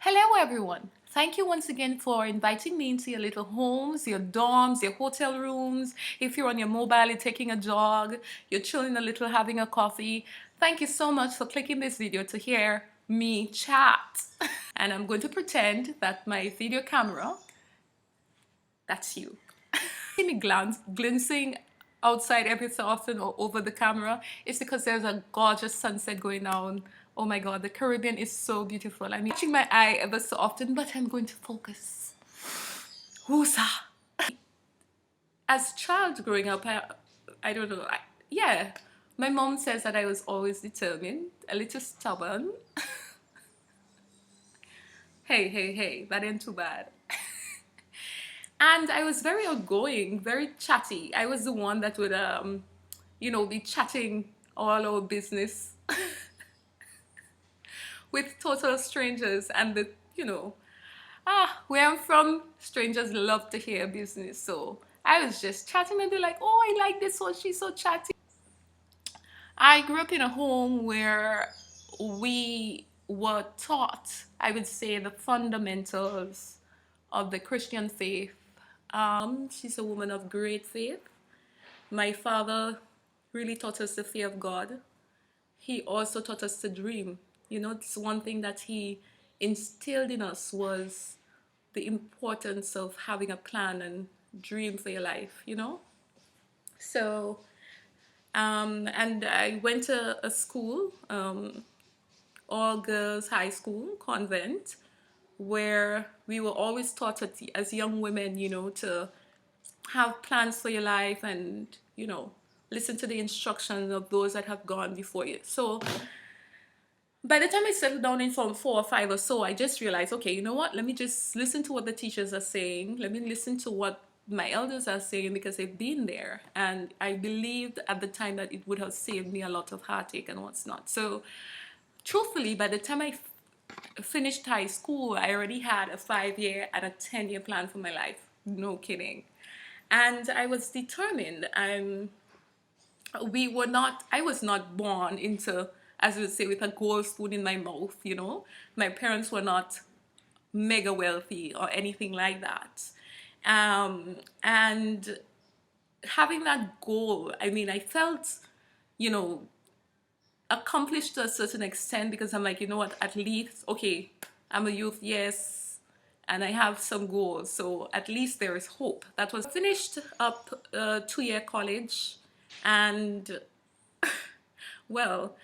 Hello, everyone. Thank you once again for inviting me into your little homes, your dorms, your hotel rooms. If you're on your mobile, you're taking a jog, you're chilling a little, having a coffee. Thank you so much for clicking this video to hear me chat. And I'm going to pretend that my video camera, that's you. See me glancing outside every so often or over the camera. It's because there's a gorgeous sunset going down. Oh my god, the Caribbean is so beautiful. I'm catching my eye ever so often, but I'm going to focus. Woosa. As a child growing up, I don't know. Yeah, my mom says that I was always determined, a little stubborn. Hey, that ain't too bad. And I was very outgoing, very chatty. I was the one that would, be chatting all our business with total strangers. And where I'm from, strangers love to hear business. So I was just chatting and be like, oh, I like this one. She's so chatty. I grew up in a home where we were taught, I would say, the fundamentals of the Christian faith. She's a woman of great faith. My father really taught us the fear of God. He also taught us to dream. It's one thing that he instilled in us was the importance of having a plan and dream for your life. So, and I went to a school, all girls high school, convent, where we were always taught as young women, to have plans for your life and, listen to the instructions of those that have gone before you. So by the time I settled down in Form 4 or 5 or so, I just realized, okay, you know what? Let me just listen to what the teachers are saying. Let me listen to what my elders are saying because they've been there. And I believed at the time that it would have saved me a lot of heartache and what's not. So truthfully, by the time I finished high school, I already had a 5-year and a 10-year plan for my life. No kidding. And I was determined. I was not born into, as we would say, with a gold spoon in my mouth. My parents were not mega wealthy or anything like that. And having that goal, I felt, you know, accomplished to a certain extent because I'm like, you know what, at least, okay, I'm a youth, yes, and I have some goals, so at least there is hope. That was finished up 2-year college, and well,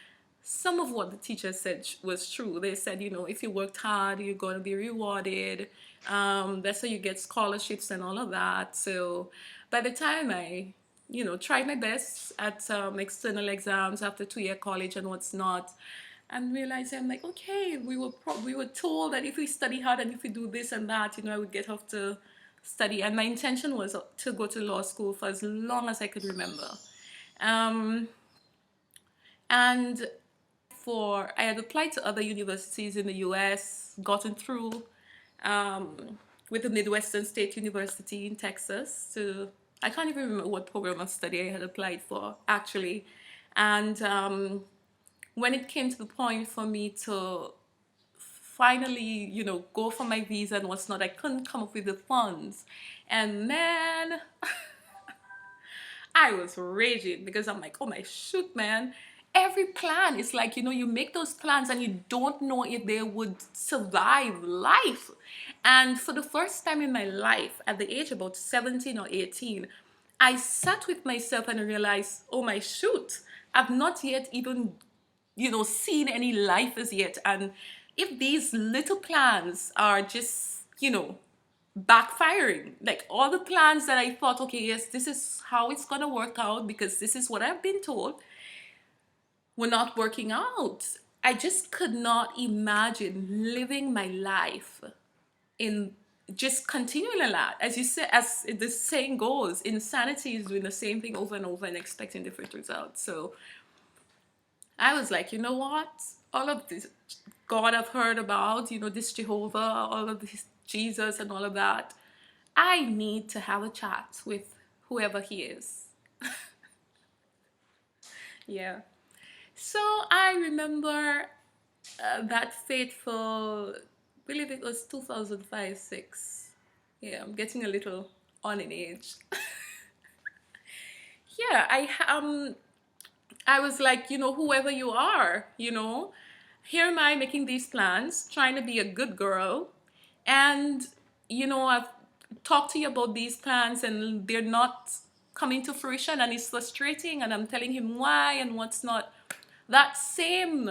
some of what the teacher said was true. They said, if you worked hard, you're going to be rewarded. That's how you get scholarships and all of that. So by the time I, tried my best at external exams after 2-year college and what's not, and realizing I'm like, okay, we were told that if we study hard and if we do this and that, I would get off to study. And my intention was to go to law school for as long as I could remember. And I had applied to other universities in the US, gotten through with the Midwestern State University in Texas. I can't even remember what program of study I had applied for, actually. And when it came to the point for me to finally, go for my visa and what's not, I couldn't come up with the funds. And man, I was raging because I'm like, oh my shoot, man. Every plan is like, you make those plans and you don't know if they would survive life. And for the first time in my life, at the age about 17 or 18, I sat with myself and realized, oh my shoot, I've not yet even, seen any life as yet. And if these little plans are just, backfiring, like all the plans that I thought, okay, yes, this is how it's gonna work out because this is what I've been told, were not working out. I just could not imagine living my life in just continuing a lot. As you said, as the saying goes, insanity is doing the same thing over and over and expecting different results. So I was like, you know what? All of this God I've heard about, this Jehovah, all of this Jesus and all of that, I need to have a chat with whoever he is. Yeah. So I remember that fateful I believe it was 2005, 6. Yeah, I'm getting a little on in age. Yeah, I was like, whoever you are, here am I making these plans, trying to be a good girl, and I've talked to you about these plans and they're not coming to fruition, and it's frustrating, and I'm telling him why and what's not. That same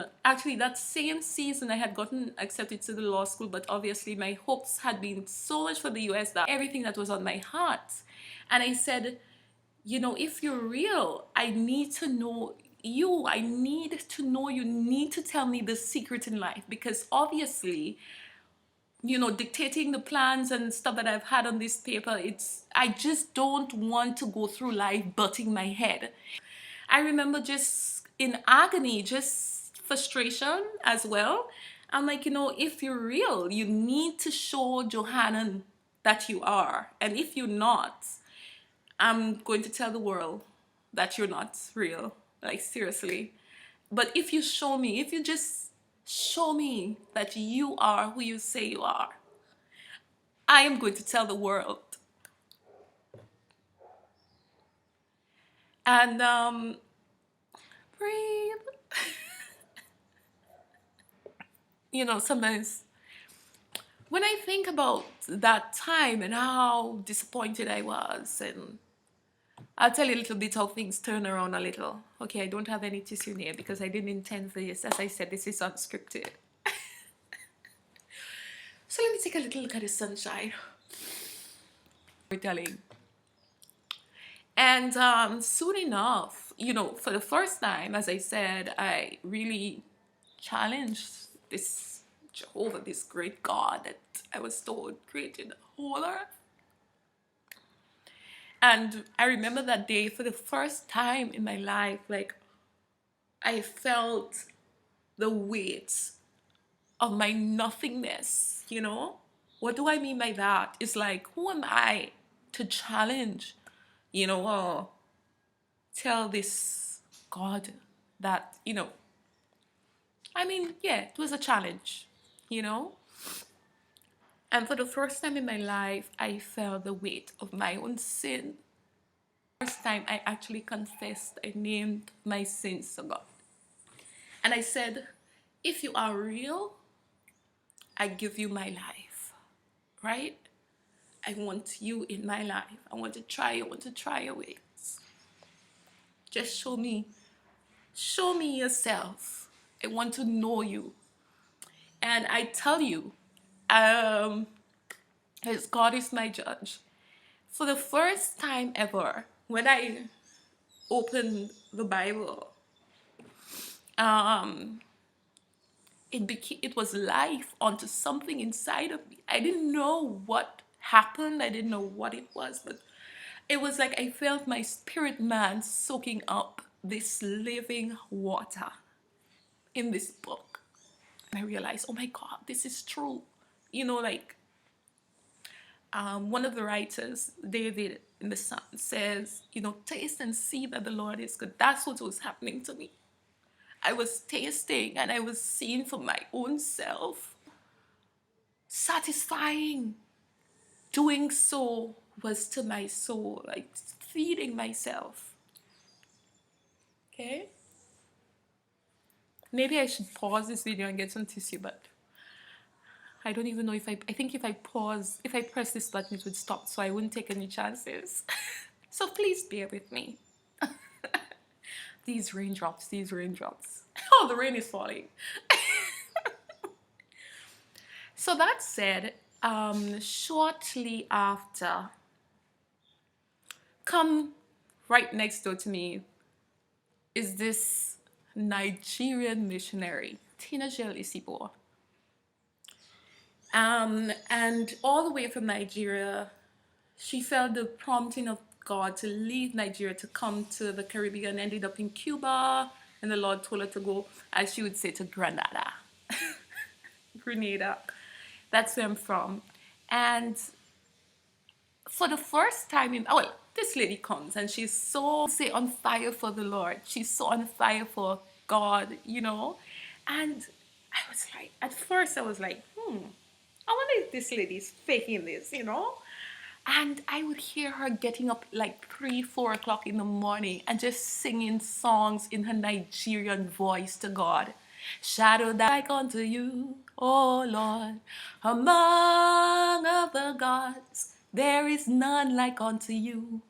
season I had gotten accepted to the law school, but obviously my hopes had been so much for the US that everything that was on my heart. And I said, if you're real, I need to know you. I need to know you. Need to tell me the secret in life, because obviously, dictating the plans and stuff that I've had on this paper, I just don't want to go through life butting my head. I remember just in agony, just frustration as well. I'm like, if you're real, you need to show Johanna that you are. And if you're not, I'm going to tell the world that you're not real. Like, seriously. But if you show me, if you just show me that you are who you say you are, I am going to tell the world. And breathe. Sometimes when I think about that time and how disappointed I was, and I'll tell you a little bit how things turn around a little. Okay, I don't have any tissue near because I didn't intend for this. As I said, this is unscripted. So let me take a little look at the sunshine. Storytelling. And soon enough, for the first time, as I said, I really challenged this Jehovah, this great God that I was told created the whole earth. And I remember that day for the first time in my life, like, I felt the weight of my nothingness. What do I mean by that? It's like, who am I to challenge, or tell this God that, yeah, it was a challenge, you know? And for the first time in my life, I felt the weight of my own sin. First time I actually confessed, I named my sins to God. And I said, if you are real, I give you my life, right? I want you in my life. I want to try your ways. Just show me yourself. I want to know you. And I tell you, as God is my judge, for the first time ever, when I opened the Bible, it was life onto something inside of me. I didn't know what happened. I didn't know what it was, but it was like I felt my spirit man soaking up this living water in this book. And I realized, oh my God, this is true. Like one of the writers, David in the Psalm, says, taste and see that the Lord is good. That's what was happening to me. I was tasting and I was seeing for my own self. Satisfying. Doing so was to my soul, like feeding myself. Okay? Maybe I should pause this video and get some tissue, but I don't even know if I think if I press this button, it would stop, so I wouldn't take any chances. So please bear with me. These raindrops. Oh, the rain is falling. So that said, shortly after, come right next door to me is this Nigerian missionary, Tina Isipo. And all the way from Nigeria, she felt the prompting of God to leave Nigeria to come to the Caribbean, ended up in Cuba, and the Lord told her to go, as she would say, to Grenada. Grenada. That's where I'm from. And for the first time this lady comes and she's so, say, on fire for the Lord. She's so on fire for God, And I was like, at first I was like, I wonder if this lady's faking this, you know? And I would hear her getting up like 3, 4 o'clock in the morning and just singing songs in her Nigerian voice to God. Shadow that like unto you, O Lord, among other gods, there is none like unto you.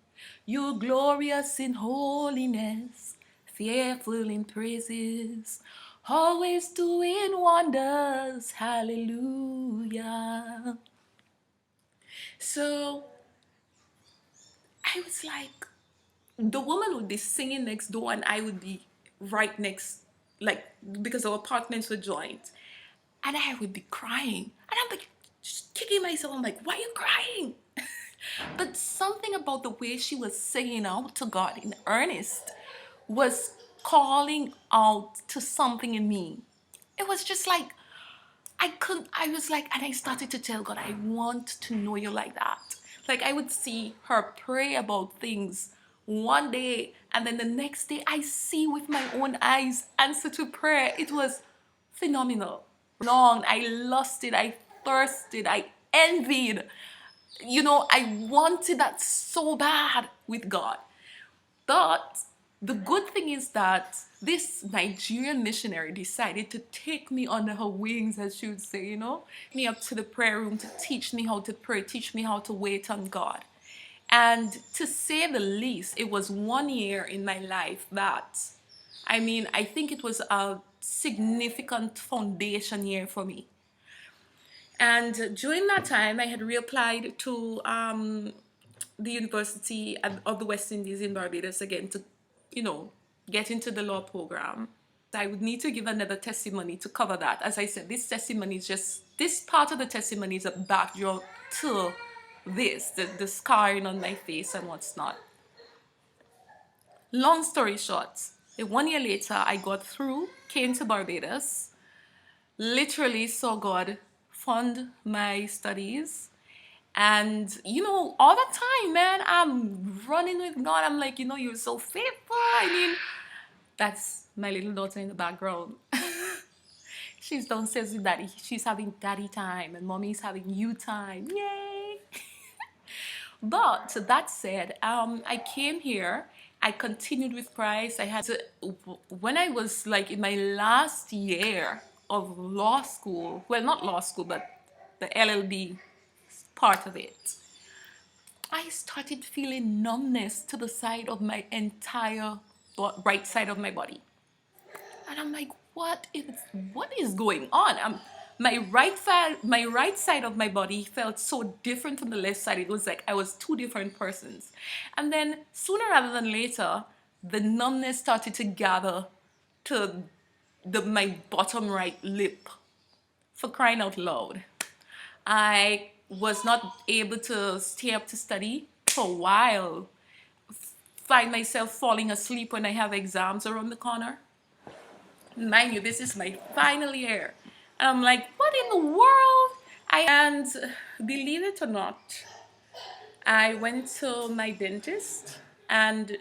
You glorious in holiness, fearful in praises, always doing wonders. Hallelujah. So I was like, the woman would be singing next door and I would be right next, like, because our apartments were joined. And I would be crying. And I'm like, just kicking myself. I'm like, why are you crying? But something about the way she was singing out to God in earnest was calling out to something in me. It was just like, I was like, and I started to tell God, I want to know you like that. Like I would see her pray about things one day, and then the next day I see with my own eyes answer to prayer. It was phenomenal. Long, I lusted, I thirsted, I envied. You know, I wanted that so bad with God. But the good thing is that this Nigerian missionary decided to take me under her wings, as she would say, you know, me up to the prayer room to teach me how to pray, teach me how to wait on God. And to say the least, it was 1 year in my life that, I mean, I think it was a significant foundation year for me. And during that time, I had reapplied to the University of the West Indies in Barbados again to, you know, get into the law program. I would need to give another testimony to cover that. As I said, this testimony is just, this part of the testimony is a backdrop to this, the scarring on my face and what's not. Long story short, 1 year later, I got through, came to Barbados, literally saw God fund my studies. And, you know, all the time, man, I'm running with God. I'm like, you know, you're so faithful. I mean, that's my little daughter in the background. She's downstairs with daddy. She's having daddy time, and mommy's having you time. Yay! But that said, I came here. I continued with Christ. I had to, when I was like in my last year of law school, well, not law school, but the LLB part of it, I started feeling numbness to the side of my entire right side of my body. And I'm like, what is going on? My right side of my body felt so different from the left side. It was like I was two different persons. And then sooner rather than later, the numbness started to gather to my bottom right lip. For crying out loud. I was not able to stay up to study for a while. Find myself falling asleep when I have exams around the corner. Mind you, this is my final year. And I'm like, what in the world? And believe it or not, I went to my dentist, and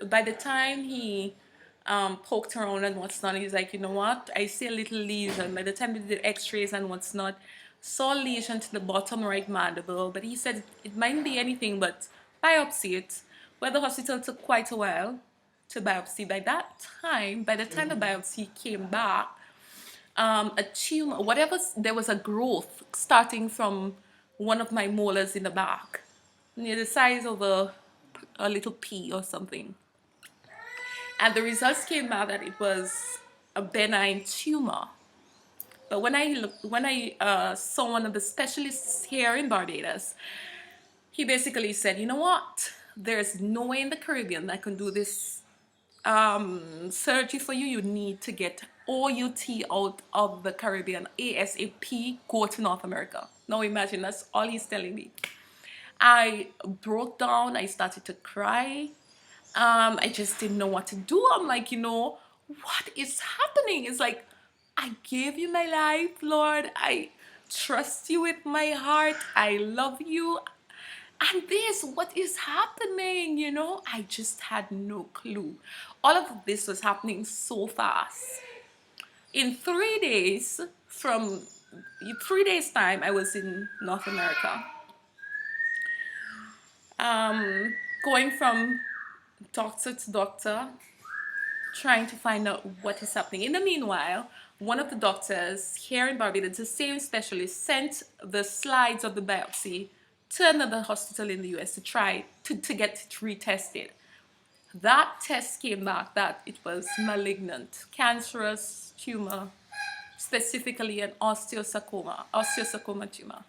by the time he poked around and what's not, he's like, you know what? I see a little lesion. By the time they did x-rays and what's not, saw a lesion to the bottom right mandible, but he said it mightn't be anything but biopsy it. Well, the hospital took quite a while to biopsy. By the time the biopsy came back, a tumor, whatever, there was a growth starting from one of my molars in the back, near the size of a little pea or something. And the results came out that it was a benign tumor. But when I saw one of the specialists here in Barbados, he basically said, you know what? There's no way in the Caribbean that can do this surgery for you. You need to get OUT out of the Caribbean ASAP. Go to North America. Now imagine, that's all he's telling me. I broke down. I started to cry. I just didn't know what to do. I'm like, you know, what is happening? It's like, I gave you my life, Lord. I trust you with my heart. I love you. And this, what is happening? You know, I just had no clue. All of this was happening so fast. In 3 days from 3 days time I was in North America, going from doctor to doctor, trying to find out what is happening. In the meanwhile, one of the doctors here in Barbados, the same specialist, sent the slides of the biopsy to another hospital in the US to try to get it retested. That test came back that it was malignant, cancerous tumor, specifically an osteosarcoma tumor,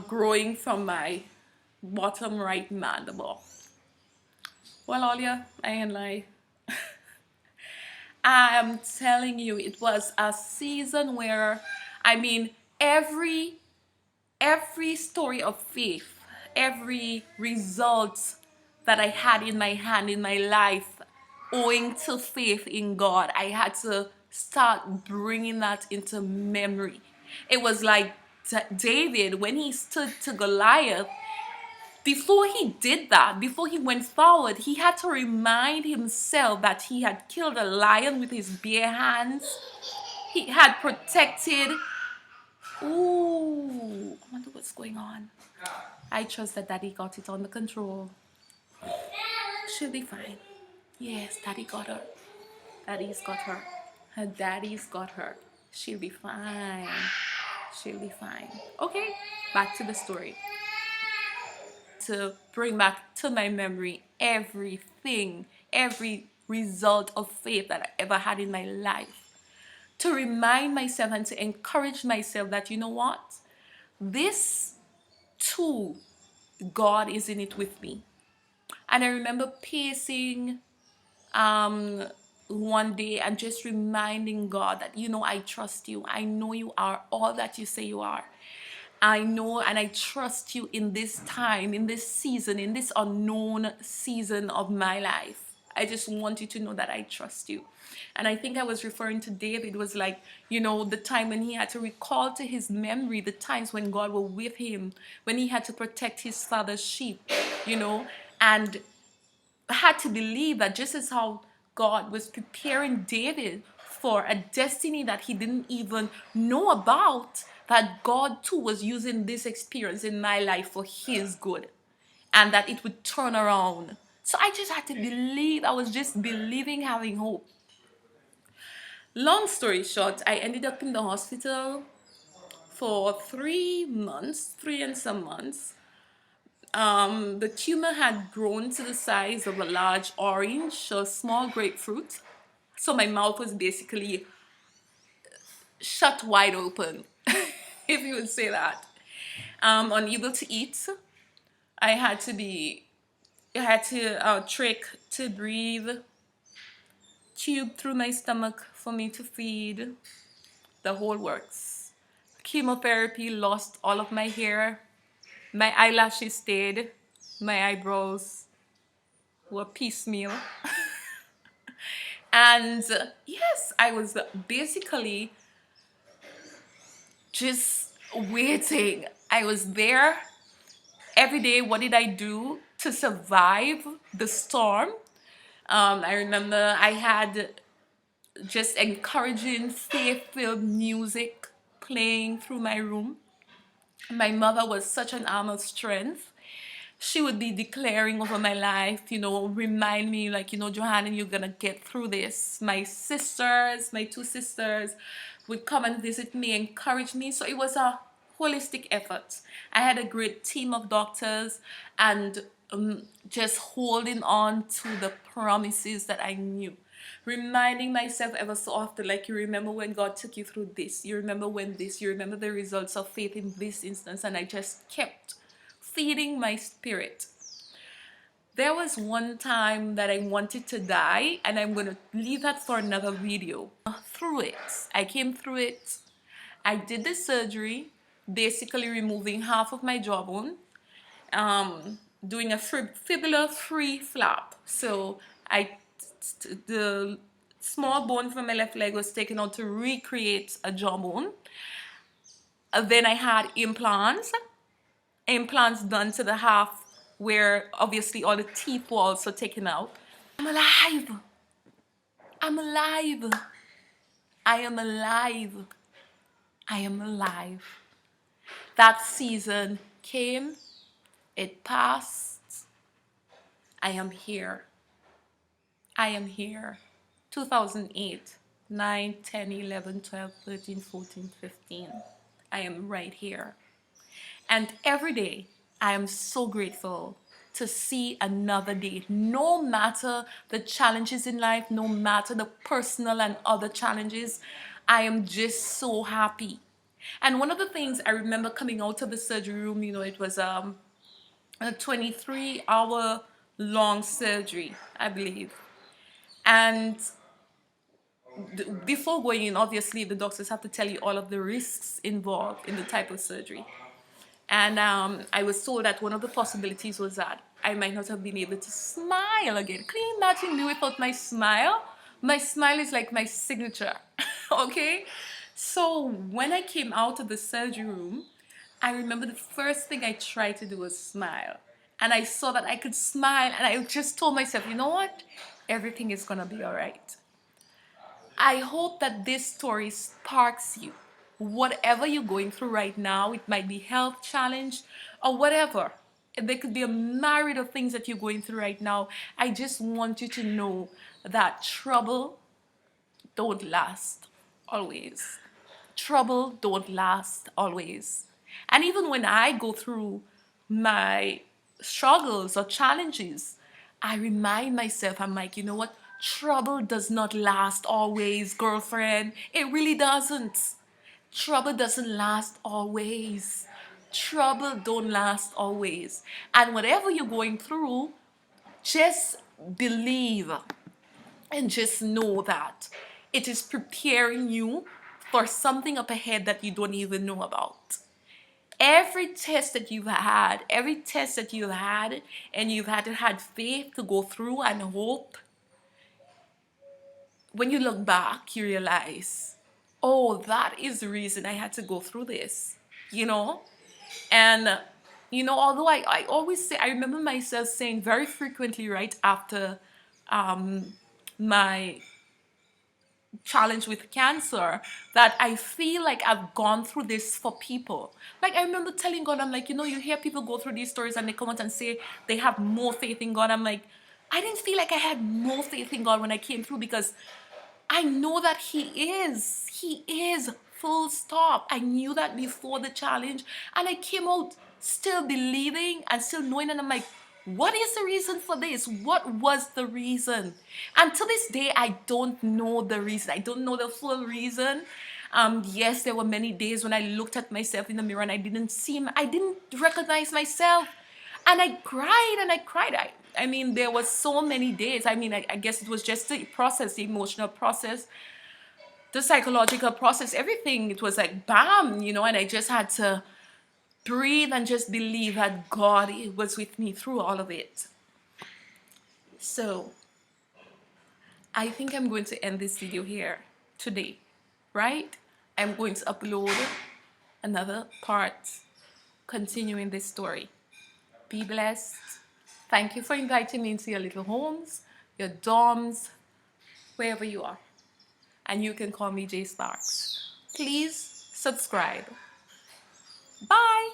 growing from my bottom right mandible. Well, Olia, I ain't lie. I am telling you, it was a season where, I mean, every story of faith, every result that I had in my hand in my life, owing to faith in God, I had to start bringing that into memory. It was like David, when he stood to Goliath, before he did that, before he went forward, he had to remind himself that he had killed a lion with his bare hands. He had protected. Ooh, I wonder what's going on. I trust that Daddy got it under control. She'll be fine. Yes, Daddy got her. Daddy's got her. Her daddy's got her. She'll be fine. She'll be fine. Okay, back to the story. To bring back to my memory everything, every result of faith that I ever had in my life. To remind myself and to encourage myself that, you know what? This too, God is in it with me. And I remember pacing one day and just reminding God that, you know, I trust you. I know you are all that you say you are. I know and I trust you in this time, in this season, in this unknown season of my life. I just want you to know that I trust you. And I think I was referring to David. It was like, you know, the time when he had to recall to his memory the times when God was with him, when he had to protect his father's sheep, you know, and had to believe that just as how God was preparing David for a destiny that he didn't even know about, that God too was using this experience in my life for his good and that it would turn around. So I just had to believe. I was just believing, having hope. Long story short, I ended up in the hospital for 3 months, 3 and some months. The tumor had grown to the size of a large orange, a small grapefruit. So my mouth was basically shut wide open, if you would say that. Unable to eat. I had to trick to breathe, tube through my stomach for me to feed, the whole works. Chemotherapy, lost all of my hair. My eyelashes stayed. My eyebrows were piecemeal. And yes, I was basically just waiting. I was there every day. What did I do to survive the storm? I remember I had just encouraging, faith-filled music playing through my room. My mother was such an arm of strength. She would be declaring over my life, you know, remind me like, you know, Johanna, you're gonna get through this. My sisters, my two sisters would come and visit me, encourage me. So it was a holistic effort. I had a great team of doctors and just holding on to the promises that I knew. Reminding myself ever so often, like, you remember when God took you through this, you remember when this, you remember the results of faith in this instance, and I just kept feeding my spirit. There was one time that I wanted to die, and I'm going to leave that for another video. Through it, I came through it. I did the surgery, basically removing half of my jawbone, doing a fibula-free flap. So the small bone from my left leg was taken out to recreate a jawbone. Then I had implants done to the half where obviously all the teeth were also taken out. I'm alive. I'm alive. I am alive. I am alive. That season came, it passed. I am here. I am here. 2008, 9, 10, 11, 12, 13, 14, 15. I am right here. And every day, I am so grateful to see another day. No matter the challenges in life, no matter the personal and other challenges, I am just so happy. And one of the things I remember coming out of the surgery room, it was a 23-hour long surgery, I believe. And before going in, obviously, the doctors have to tell you all of the risks involved in the type of surgery. And I was told that one of the possibilities was that I might not have been able to smile again. Can you imagine me without my smile? My smile is like my signature, okay? So when I came out of the surgery room, I remember the first thing I tried to do was smile. And I saw that I could smile, and I just told myself, you know what? Everything is gonna be all right. I hope that this story sparks you. Whatever you're going through right now, it might be health challenge or whatever. There could be a myriad of things that you're going through right now. I just want you to know that trouble don't last always. Trouble don't last always. And even when I go through my struggles or challenges, I remind myself, I'm like, you know what? Trouble does not last always, girlfriend. It really doesn't. Trouble doesn't last always. Trouble don't last always. And whatever you're going through, just believe and just know that it is preparing you for something up ahead that you don't even know about. Every test that you've had, and you've had faith to go through and hope, when you look back, you realize, oh, that is the reason I had to go through this, you know? And, although I always say, I remember myself saying very frequently right after my challenge with cancer that I feel like I've gone through this for people. Like I remember telling God, I'm like, you hear people go through these stories and they come out and say they have more faith in God. I'm like, I didn't feel like I had more faith in God when I came through because I know that He is. He is. Full stop. I knew that before the challenge, and I came out still believing and still knowing, and I'm like, what is the reason for this? What was the reason? And to this day, I don't know the reason. I don't know the full reason. Yes, there were many days when I looked at myself in the mirror and I didn't recognize myself. And I cried and I cried. I mean, there was so many days. I mean, I guess it was just the process, the emotional process, the psychological process, everything. It was like bam, and I just had to breathe and just believe that God was with me through all of it. So I think I'm going to end this video here today, right? I'm going to upload another part continuing this story. Be blessed. Thank you for inviting me into your little homes, your dorms, wherever you are. And you can call me J Sparks. Please subscribe. Bye.